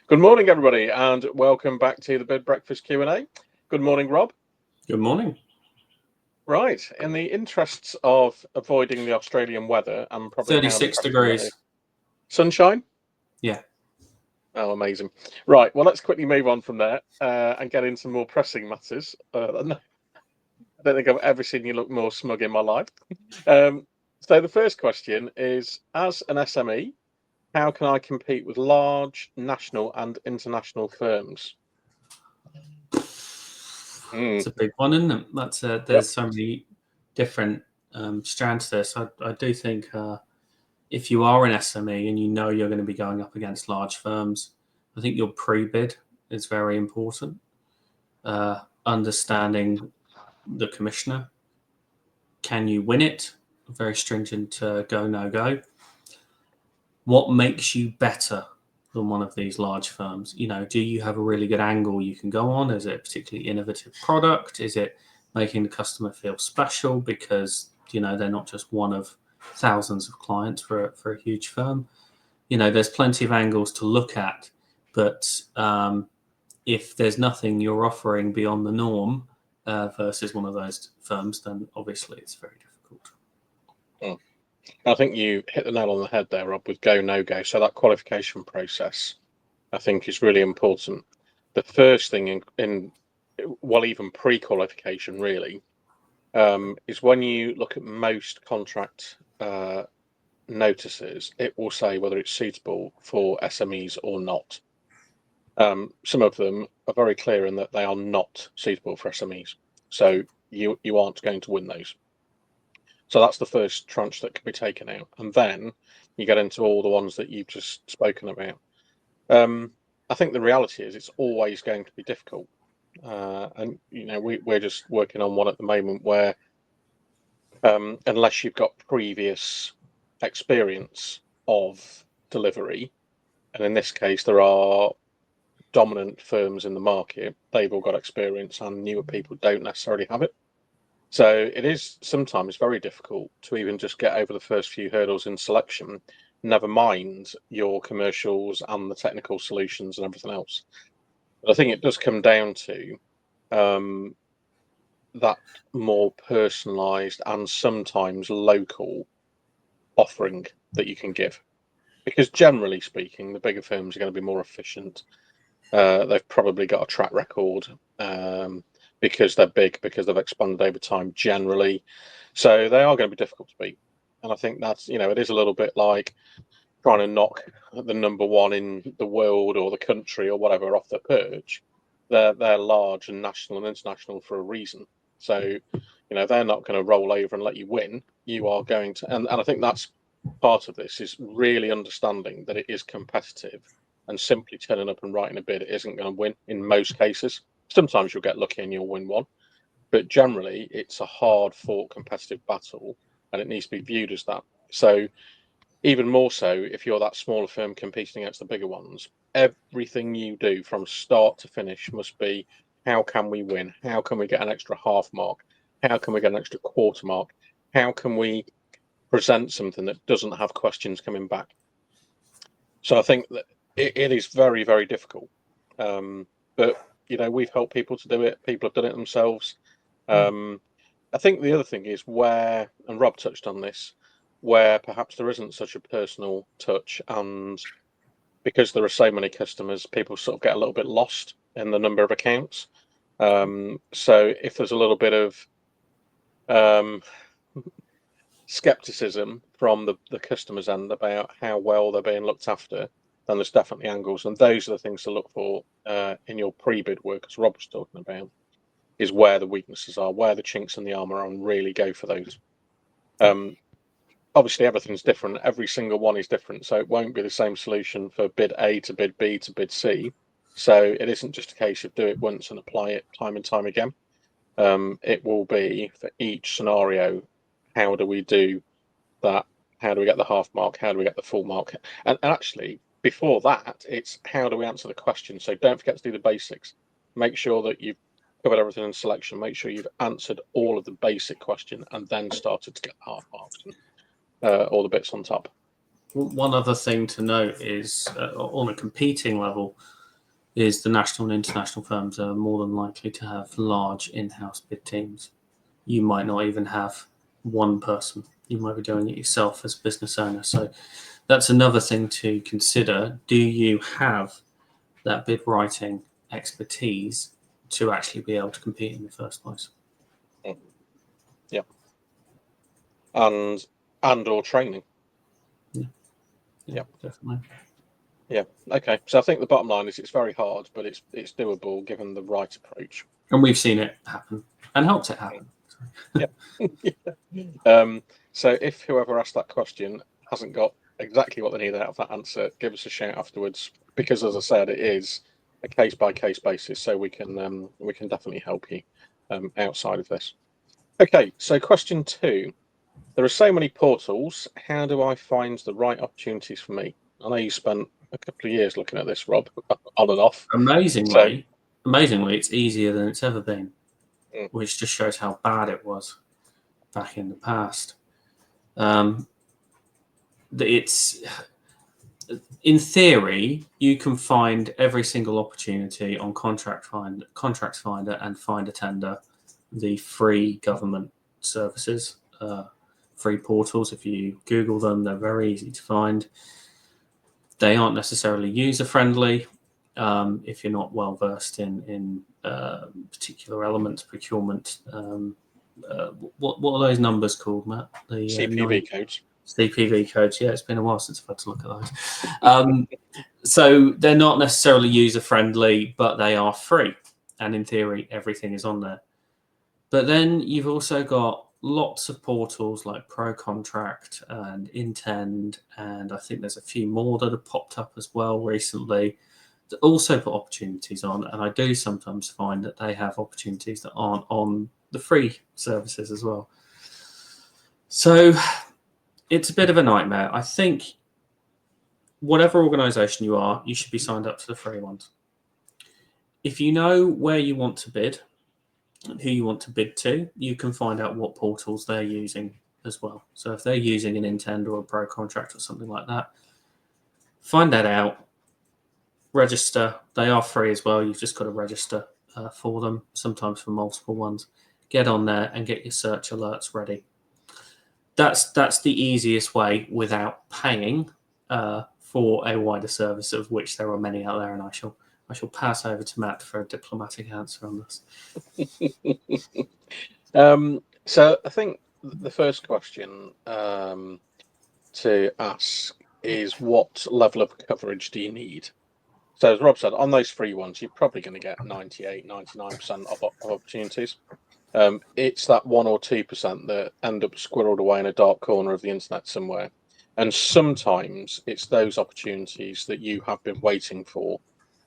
Good morning, everybody, and welcome back to the Bid Breakfast Q&A. Good morning, Rob. Good morning. Right, in the interests of avoiding the Australian weather and probably 36 degrees. Sunshine? Yeah. Oh, amazing. Right, well, let's quickly move on from there and get into more pressing matters. I don't think I've ever seen you look more smug in my life. So the first question is, as an SME, how can I compete with large national and international firms? It's a big one, isn't it? There's so many different strands to this. I do think if you are an SME and you know you're going to be going up against large firms, I think your pre-bid is very important. Understanding the commissioner. Can you win it? Very stringent go, no go. What makes you better than one of these large firms? Do you have a really good angle you can go on? Is it a particularly innovative product? Is it making the customer feel special because they're not just one of thousands of clients for a huge firm? There's plenty of angles to look at, but if there's nothing you're offering beyond the norm versus one of those firms, then obviously it's very difficult. I think you hit the nail on the head there, Rob, with go, no go. So that qualification process, I think, is really important. The first thing even pre-qualification really, is when you look at most contract notices, it will say whether it's suitable for SMEs or not. Some of them are very clear in that they are not suitable for SMEs. So you aren't going to win those. So that's the first tranche that can be taken out. And then you get into all the ones that you've just spoken about. I think the reality is it's always going to be difficult. And, we're just working on one at the moment where unless you've got previous experience of delivery, and in this case, there are dominant firms in the market, they've all got experience and newer people don't necessarily have it. So it is sometimes very difficult to even just get over the first few hurdles in selection, never mind your commercials and the technical solutions and everything else. But I think it does come down to that more personalised and sometimes local offering that you can give. Because generally speaking, the bigger firms are going to be more efficient. They've probably got a track record. Because they're big, because they've expanded over time generally. So they are going to be difficult to beat. And I think that's, it is a little bit like trying to knock the number one in the world or the country or whatever off their perch. They're large and national and international for a reason. So, they're not going to roll over and let you win. You are going to, and I think that's part of this is really understanding that it is competitive and simply turning up and writing a bid isn't going to win in most cases. Sometimes you'll get lucky and you'll win one, but generally it's a hard-fought competitive battle, and it needs to be viewed as that. So even more so if you're that smaller firm competing against the bigger ones, everything you do from start to finish must be, how can we win? How can we get an extra half mark? How can we get an extra quarter mark? How can we present something that doesn't have questions coming back? So I think that it is very, very difficult. But we've helped people to do it. People have done it themselves. I think the other thing is where, and Rob touched on this, where perhaps there isn't such a personal touch, and because there are so many customers, people sort of get a little bit lost in the number of accounts. So if there's a little bit of skepticism from the customer's end about how well they're being looked after, then there's definitely angles, and those are the things to look for in your pre-bid work, as Rob was talking about, is where the weaknesses are, where the chinks in the armour are, and really go for those. Obviously, everything's different. Every single one is different, so it won't be the same solution for bid A to bid B to bid C. So it isn't just a case of do it once and apply it time and time again. It will be for each scenario, how do we do that? How do we get the half mark? How do we get the full mark? And actually, before that, it's how do we answer the question? So don't forget to do the basics. Make sure that you've covered everything in selection. Make sure you've answered all of the basic question and then started to get the half marks and all the bits on top. One other thing to note is on a competing level is the national and international firms are more than likely to have large in-house bid teams. You might not even have one person. You might be doing it yourself as a business owner. So that's another thing to consider. Do you have that bid writing expertise to actually be able to compete in the first place? Yeah. And or training. Yeah, definitely. Yeah. Okay. So I think the bottom line is it's very hard, but it's doable given the right approach. And we've seen it happen and helped it happen. Yeah. So if whoever asked that question hasn't got exactly what they need out of that answer, give us a shout afterwards, because as I said, it is a case by case basis, so we can definitely help you outside of this. Okay, so question 2. There are so many portals. How do I find the right opportunities for me? I know you spent a couple of years looking at this, Rob, on and off. Amazingly, it's easier than it's ever been, Mm. which just shows how bad it was back in the past. It's in theory, you can find every single opportunity on Contracts Finder and Find a Tender, the free government services, free portals. If you Google them, they're very easy to find. They aren't necessarily user friendly if you're not well versed in particular elements, procurement. What are those numbers called, Matt? The CPV codes. CPV codes. Yeah, it's been a while since I've had to look at those. So they're not necessarily user friendly, but they are free, and in theory, everything is on there. But then you've also got lots of portals like ProContract and Intend, and I think there's a few more that have popped up as well recently that also put opportunities on. And I do sometimes find that they have opportunities that aren't on the free services as well. So it's a bit of a nightmare. I think whatever organization you are, you should be signed up to the free ones. If you know where you want to bid, who you want to bid to, you can find out what portals they're using as well. So if they're using an Intend or a ProContract or something like that, find that out, register. They are free as well. You've just got to register for them, sometimes for multiple ones. Get on there and get your search alerts ready. That's the easiest way without paying for a wider service, of which there are many out there, and I shall pass over to Matt for a diplomatic answer on this. So I think the first question to ask is, what level of coverage do you need? So as Rob said, on those free ones, you're probably going to get 98, 99% of opportunities. It's that 1 or 2% that end up squirreled away in a dark corner of the internet somewhere. And sometimes it's those opportunities that you have been waiting for,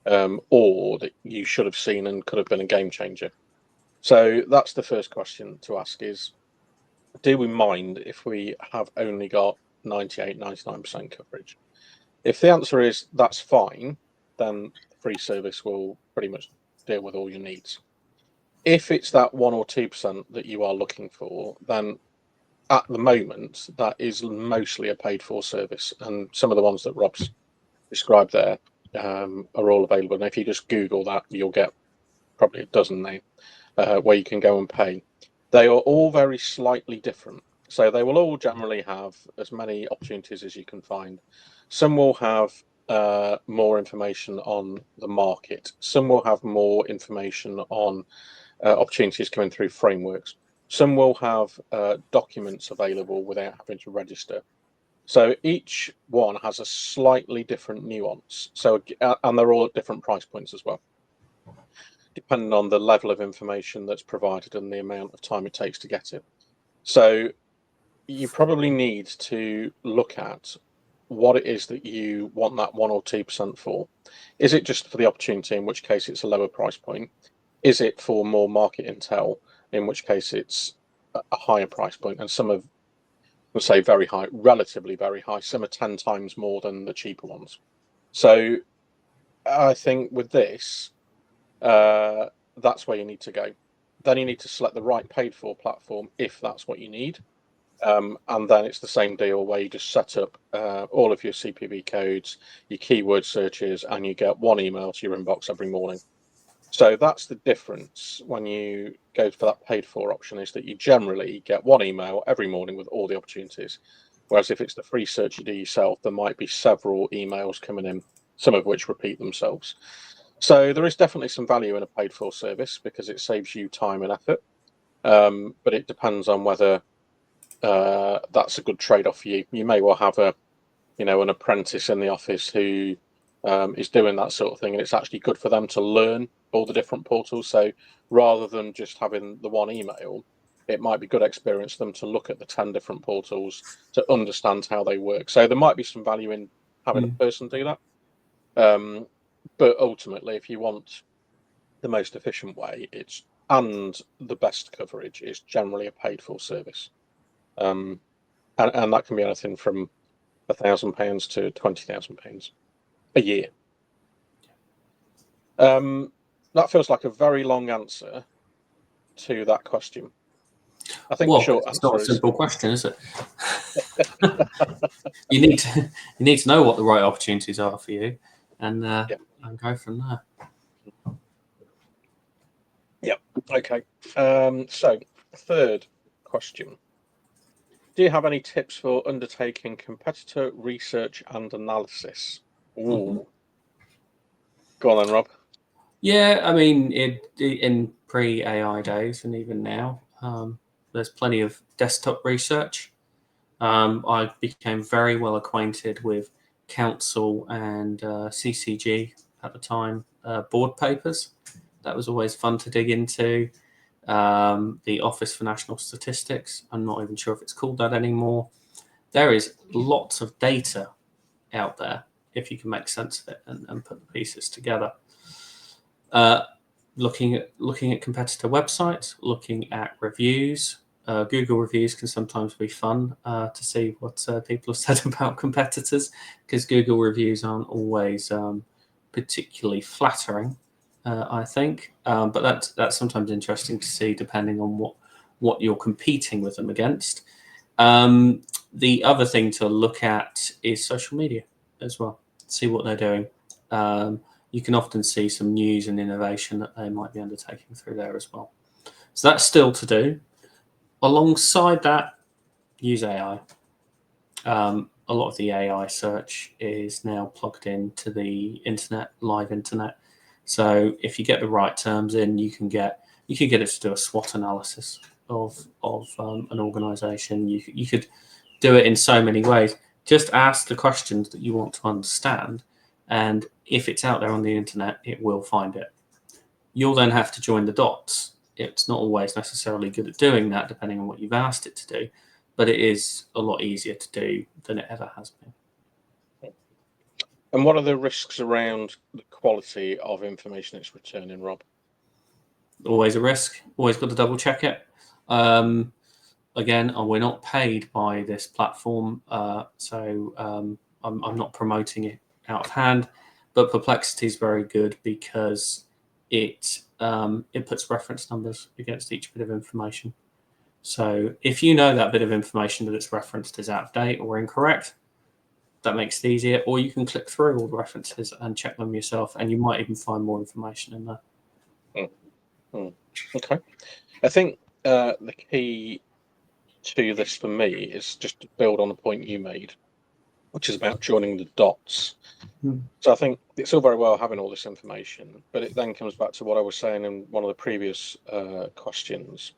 or that you should have seen and could have been a game changer. So that's the first question to ask is, do we mind if we have only got 98, 99% coverage? If the answer is that's fine, then the free service will pretty much deal with all your needs. If it's that 1 or 2% that you are looking for, then at the moment, that is mostly a paid for service. And some of the ones that Rob's described there are all available. And if you just Google that, you'll get probably a dozen now where you can go and pay. They are all very slightly different. So they will all generally have as many opportunities as you can find. Some will have more information on the market. Some will have more information on opportunities coming through frameworks. Some will have documents available without having to register. So each one has a slightly different nuance. So and they're all at different price points as well, depending on the level of information that's provided and the amount of time it takes to get it. So you probably need to look at what it is that you want that 1 or 2% for. Is it just for the opportunity, in which case it's a lower price point? Is it for more market intel, in which case it's a higher price point? And some of, we'll say very high, relatively very high. Some are 10 times more than the cheaper ones. So I think with this, that's where you need to go. Then you need to select the right paid for platform if that's what you need. And then it's the same deal where you just set up all of your CPV codes, your keyword searches, and you get one email to your inbox every morning. So that's the difference when you go for that paid for option, is that you generally get one email every morning with all the opportunities. Whereas if it's the free search you do yourself, there might be several emails coming in, some of which repeat themselves. So there is definitely some value in a paid for service because it saves you time and effort. But it depends on whether that's a good trade-off for you. You may well have an apprentice in the office who is doing that sort of thing, and it's actually good for them to learn all the different portals. So rather than just having the one email, it might be good experience for them to look at the 10 different portals to understand how they work. So there might be some value in having a person do that. But ultimately, if you want the most efficient way, and the best coverage, is generally a paid for service. And that can be anything from £1,000 to £20,000 a year. That feels like a very long answer to that question. I think the short it's not answer a simple question, is it? you need to know what the right opportunities are for you, and go from there. Yep. Okay. So, third question. Do you have any tips for undertaking competitor research and analysis? Ooh. Go on then, Rob. Yeah, I mean, in pre-AI days and even now, there's plenty of desktop research. I became very well acquainted with council and CCG at the time board papers. That was always fun to dig into. The Office for National Statistics, I'm not even sure if it's called that anymore. There is lots of data out there if you can make sense of it and put the pieces together. Looking at competitor websites, looking at reviews. Google reviews can sometimes be fun to see what people have said about competitors, because Google reviews aren't always particularly flattering, I think. But that's sometimes interesting to see, depending on what you're competing with them against. The other thing to look at is social media as well. See what they're doing. You can often see some news and innovation that they might be undertaking through there as well. So that's still to do. Alongside that, use AI. A lot of the AI search is now plugged into the internet, live internet. So if you get the right terms in, you can get it to do a SWOT analysis of an organization. You could do it in so many ways. Just ask the questions that you want to understand, and if it's out there on the internet, it will find it. You'll then have to join the dots. It's not always necessarily good at doing that, depending on what you've asked it to do, but it is a lot easier to do than it ever has been. And what are the risks around the quality of information it's returning, Rob? Always a risk. Always got to double check it. Again, we're not paid by this platform, so I'm not promoting it out of hand. But Perplexity is very good because it puts reference numbers against each bit of information. So if you know that bit of information that it's referenced is out of date or incorrect, that makes it easier. Or you can click through all the references and check them yourself, and you might even find more information in there. Okay. I think the key to this for me is just to build on the point you made, which is about joining the dots. So I think it's all very well having all this information, but it then comes back to what I was saying in one of the previous questions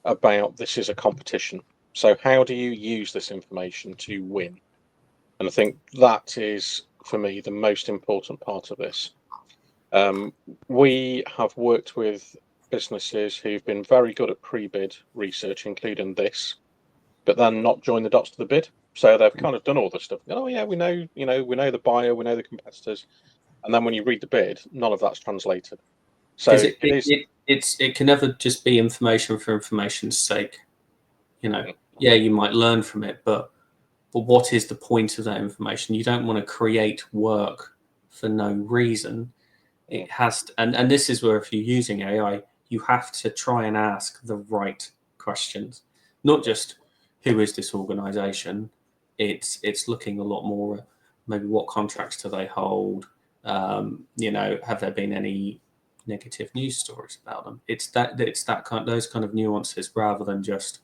about this is a competition. So how do you use this information to win? And I think that is, for me, the most important part of this. We have worked with businesses who've been very good at pre-bid research, including this, but then not join the dots to the bid. So they've kind of done all this stuff. Oh yeah, we know the buyer, we know the competitors, and then when you read the bid, none of that's translated. So it can never just be information for information's sake. Yeah, you might learn from it, but what is the point of that information? You don't want to create work for no reason. It has to, and this is where, if you're using AI, you have to try and ask the right questions, not just who is this organisation? It's looking a lot more at maybe what contracts do they hold? Have there been any negative news stories about them? It's that those kind of nuances rather than just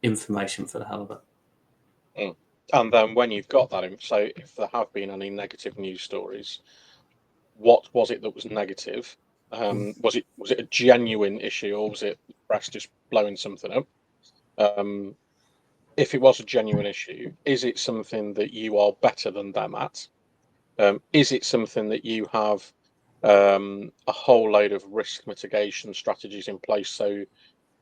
information for the hell of it. And then when you've got that, so if there have been any negative news stories, what was it that was negative? Was it a genuine issue, or was it the press just blowing something up? If it was a genuine issue, is it something that you are better than them at? Is it something that you have a whole load of risk mitigation strategies in place, so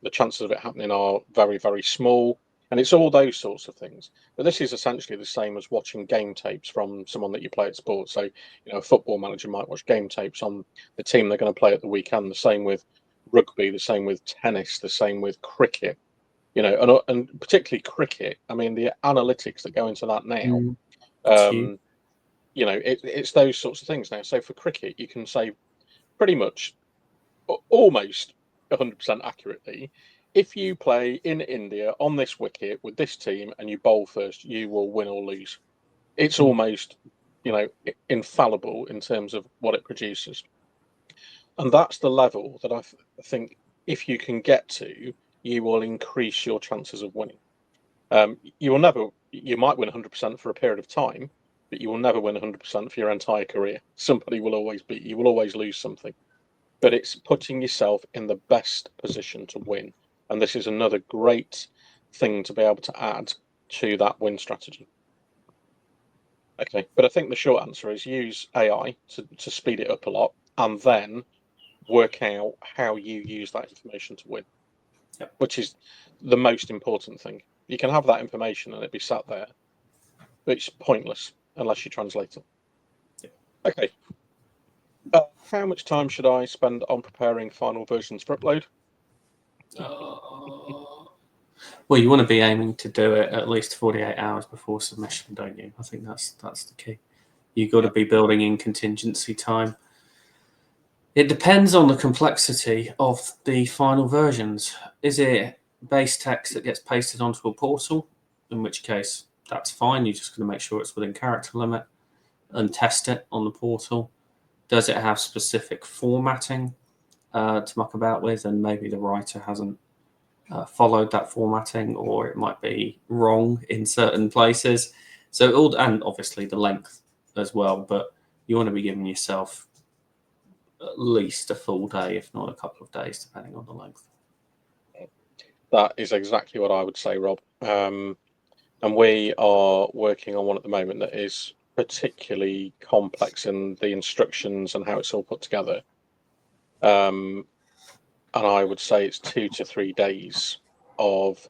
the chances of it happening are very, very small? And it's all those sorts of things. But this is essentially the same as watching game tapes from someone that you play at sports. So, a football manager might watch game tapes on the team they're going to play at the weekend. The same with rugby, the same with tennis, the same with cricket. And particularly cricket. I mean, the analytics that go into that now. It's those sorts of things now. So for cricket, you can say pretty much almost 100% accurately, if you play in India on this wicket with this team and you bowl first, you will win or lose. It's almost, infallible in terms of what it produces. And that's the level that I think if you can get to, you will increase your chances of winning. You might win 100% for a period of time, but you will never win 100% for your entire career. Somebody will always beat you. You will always lose something. But it's putting yourself in the best position to win. And this is another great thing to be able to add to that win strategy. Okay, but I think the short answer is use AI to speed it up a lot, and then work out how you use that information to win, which is the most important thing. You can have that information and it be sat there, but it's pointless unless you translate it. Okay. How much time should I spend on preparing final versions for upload? Well, you want to be aiming to do it at least 48 hours before submission, don't you? I think that's the key. You've got to be building in contingency time. It depends on the complexity of the final versions. Is it base text that gets pasted onto a portal? In which case, that's fine. You're just going to make sure it's within character limit and test it on the portal. Does it have specific formatting to muck about with, and maybe the writer hasn't followed that formatting, or it might be wrong in certain places. So and obviously the length as well, but you want to be giving yourself at least a full day, if not a couple of days, depending on the length. That is exactly what I would say, Rob. And we are working on one at the moment that is particularly complex in the instructions and how it's all put together. And I would say it's 2 to 3 days of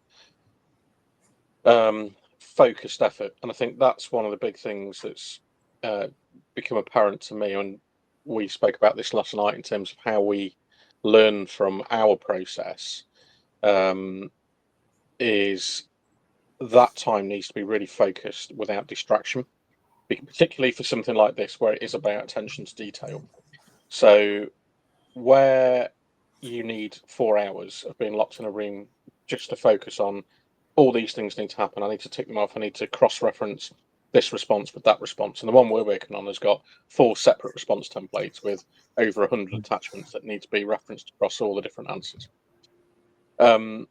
focused effort. And I think that's one of the big things that's become apparent to me. And we spoke about this last night in terms of how we learn from our process, is that time needs to be really focused without distraction, particularly for something like this where it is about attention to detail. So where you need 4 hours of being locked in a room just to focus on all these things need to happen, I need to tick them off, I need to cross-reference this response with that response. And the one we're working on has got 4 separate response templates with over 100 attachments that need to be referenced across all the different answers. The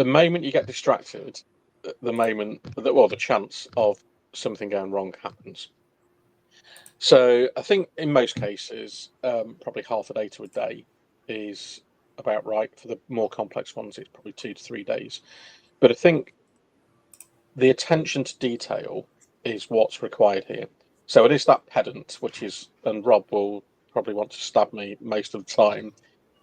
moment you get distracted, the chance of something going wrong happens. So I think in most cases, probably half a day to a day is about right. For the more complex ones, it's probably 2 to 3 days. But I think the attention to detail is what's required here. So it is that pedant, which is, and Rob will probably want to stab me most of the time.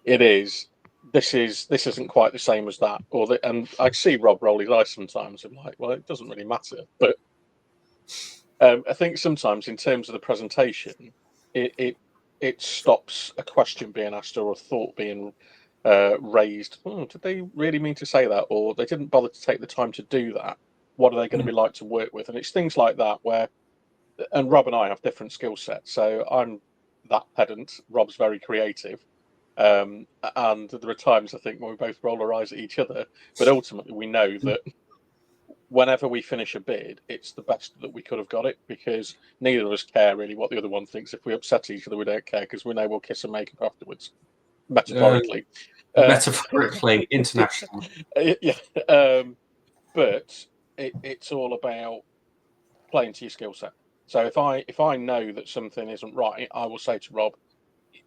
It is. This isn't quite the same as that, and I see Rob roll his eyes sometimes. I'm like, well, it doesn't really matter. But I think sometimes in terms of the presentation, it stops a question being asked or a thought being raised. Did they really mean to say that, or they didn't bother to take the time to do that? What are they going to be like to work with? And it's things like that where, and Rob and I have different skill sets. So I'm that pedant. Rob's very creative. And there are times I think when we both roll our eyes at each other, but ultimately we know that whenever we finish a bid, it's the best that we could have got it, because neither of us care really what the other one thinks. If we upset each other, we don't care, because we know we'll kiss and make up afterwards, metaphorically. Metaphorically, international. Yeah. But it's all about playing to your skill set. So if I know that something isn't right, I will say to Rob,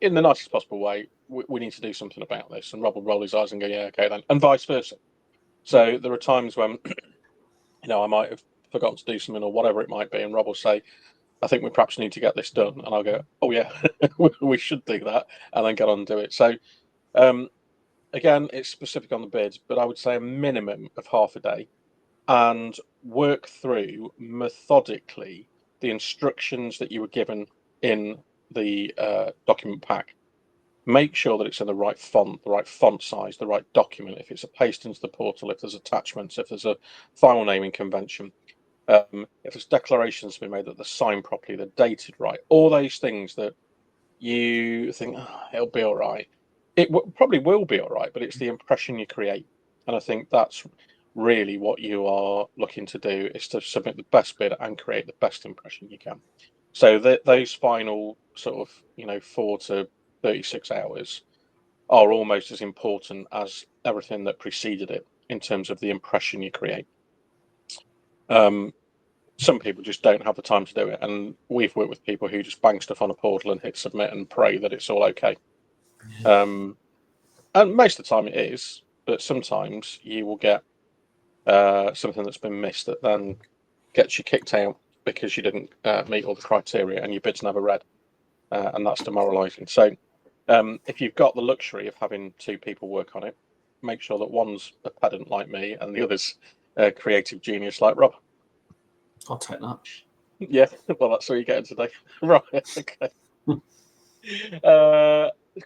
in the nicest possible way, we need to do something about this. And Rob will roll his eyes and go, yeah, okay then, and vice versa. So there are times when, I might have forgotten to do something or whatever it might be, and Rob will say, I think we perhaps need to get this done. And I'll go, oh yeah, we should do that, and then get on and do it. So again, it's specific on the bids, but I would say a minimum of half a day, and work through methodically the instructions that you were given in the document pack. Make sure that it's in the right font size, the right document. If it's a paste into the portal, if there's attachments, if there's a file naming convention, if there's declarations to be made that they're signed properly, they're dated right, all those things that you think, it'll be all right. It probably will be all right, but it's the impression you create. And I think that's really what you are looking to do, is to submit the best bid and create the best impression you can. So those final sort of 4 to 36 hours are almost as important as everything that preceded it in terms of the impression you create. Some people just don't have the time to do it, and we've worked with people who just bang stuff on a portal and hit submit and pray that it's all okay. And most of the time it is, but sometimes you will get something that's been missed that then gets you kicked out because you didn't meet all the criteria and your bid's never read, and that's demoralising. So if you've got the luxury of having 2 people work on it, make sure that one's a pedant like me and the other's a creative genius like Rob. I'll take that. Yeah, well, that's where you're getting today. Right, okay.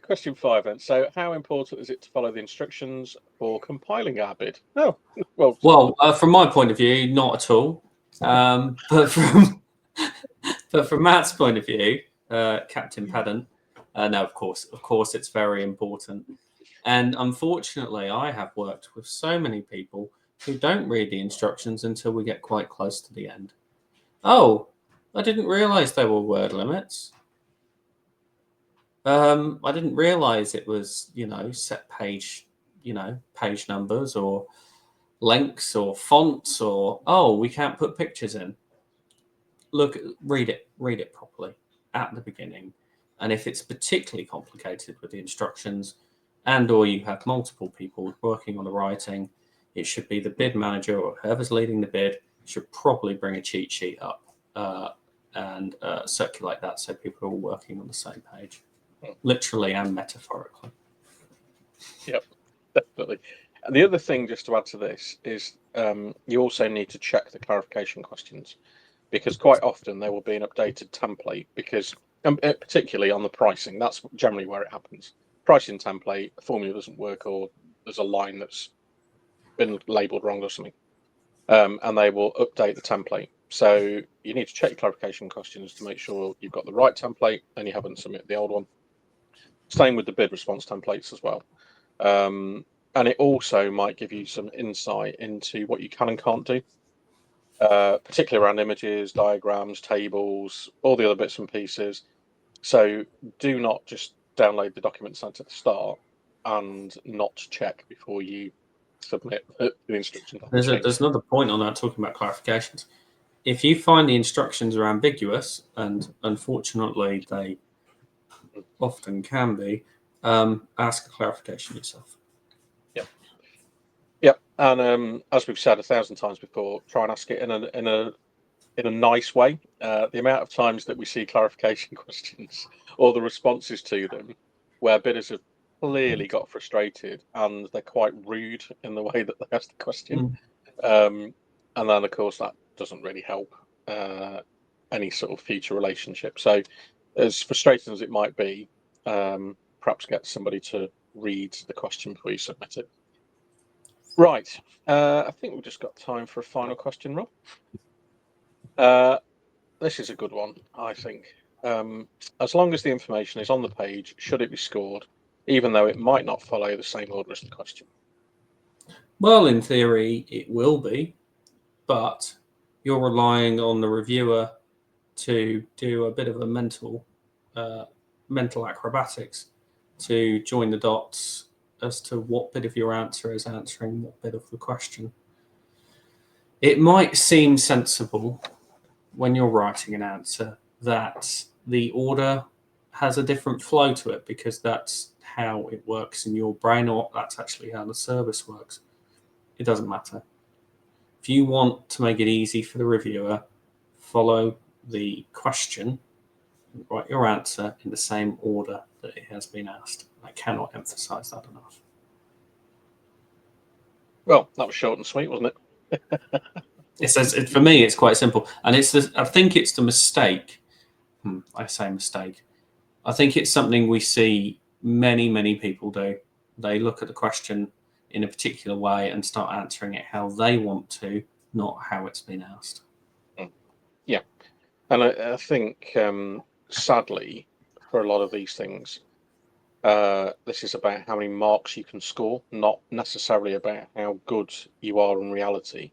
Question 5 then. So, how important is it to follow the instructions for compiling our bid? Oh, well, from my point of view, not at all. But from Matt's point of view, Captain Pedant, no, of course, it's very important. And unfortunately, I have worked with so many people who don't read the instructions until we get quite close to the end. Oh, I didn't realise there were word limits. I didn't realise it was, set page, page numbers or lengths or fonts, or, oh, we can't put pictures in. Look, read it properly at the beginning. And if it's particularly complicated with the instructions, and or you have multiple people working on the writing, it should be the bid manager or whoever's leading the bid should probably bring a cheat sheet up and circulate that so people are all working on the same page, literally and metaphorically. Yep, definitely. And the other thing, just to add to this, is you also need to check the clarification questions, because quite often there will be an updated template, because particularly on the pricing, that's generally where it happens. Pricing template, a formula doesn't work, or there's a line that's been labelled wrong or something, and they will update the template. So you need to check your clarification questions to make sure you've got the right template and you haven't submitted the old one. Same with the bid response templates as well. And it also might give you some insight into what you can and can't do, particularly around images, diagrams, tables, all the other bits and pieces. So do not just download the document sent at the start and not check before you submit the instructions. There's another point on that, talking about clarifications. If you find the instructions are ambiguous, and unfortunately they often can be, ask a clarification yourself. Yep, and as we've said 1,000 times before, try and ask it in a nice way. The amount of times that we see clarification questions or the responses to them where bidders have clearly got frustrated and they're quite rude in the way that they ask the question, and then of course that doesn't really help any sort of future relationship. So as frustrating as it might be, perhaps get somebody to read the question before you submit it. Right, I think we've just got time for a final question, Rob. This is a good one, I think. As long as the information is on the page, should it be scored, even though it might not follow the same order as the question? Well, in theory, it will be. but you're relying on the reviewer to do a bit of a mental acrobatics to join the dots as to what bit of your answer is answering what bit of the question. It might seem sensible when you're writing an answer that the order has a different flow to it because that's how it works in your brain, or that's actually how the service works. It doesn't matter. If you want to make it easy for the reviewer, follow the question and write your answer in the same order that it has been asked. I cannot emphasize that enough. Well, that was short and sweet, wasn't it? For me, it's quite simple. And I think it's the mistake. I say mistake. I think it's something we see many people do. They look at the question in a particular way and start answering it how they want to, not how it's been asked. Yeah. And I think, sadly, for a lot of these things, this is about how many marks you can score, not necessarily about how good you are in reality.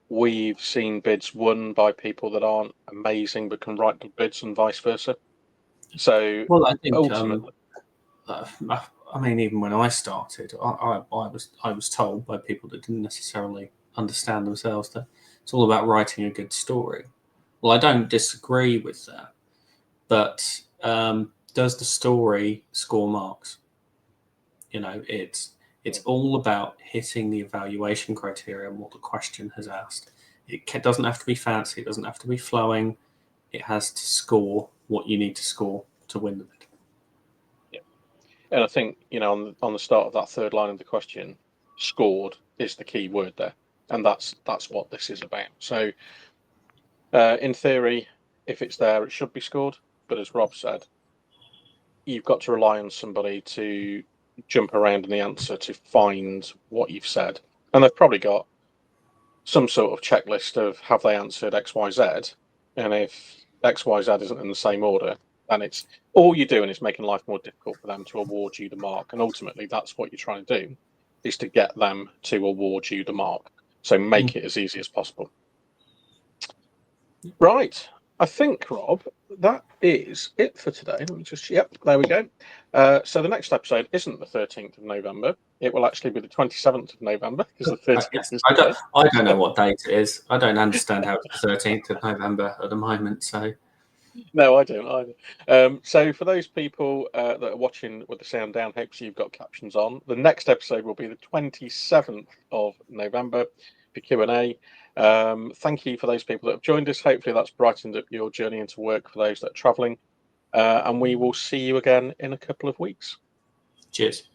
We've seen bids won by people that aren't amazing but can write good bids, and vice versa. So, well, I think ultimately, I mean, even when I started, I was told by people that didn't necessarily understand themselves that it's all about writing a good story. Well, I don't disagree with that, but does the story score marks? It's all about hitting the evaluation criteria and what the question has asked. It doesn't have to be fancy. It doesn't have to be flowing. It has to score what you need to score to win the bid. yeah. And I think, on the start of that third line of the question, scored is the key word there. And that's what this is about. So, in theory, if it's there, it should be scored. But as Rob said, you've got to rely on somebody to jump around in the answer to find what you've said. And they've probably got some sort of checklist of have they answered X, Y, Z. And if X, Y, Z isn't in the same order, then it's all you're doing is making life more difficult for them to award you the mark. And ultimately, that's what you're trying to do, is to get them to award you the mark. So make it as easy as possible. Right. I think, Rob, that is it for today. Let me just, yep, there we go. So the next episode isn't the 13th of November. It will actually be the 27th of November because the 13th is today. I don't know what date it is. I don't understand how it's the 13th of November at the moment. So No, I don't either. So for those people that are watching with the sound down, hopefully you've got captions on. The next episode will be the 27th of November for Q&A. Thank you for those people that have joined us. Hopefully that's brightened up your journey into work for those that are travelling. And we will see you again in a couple of weeks. cheers.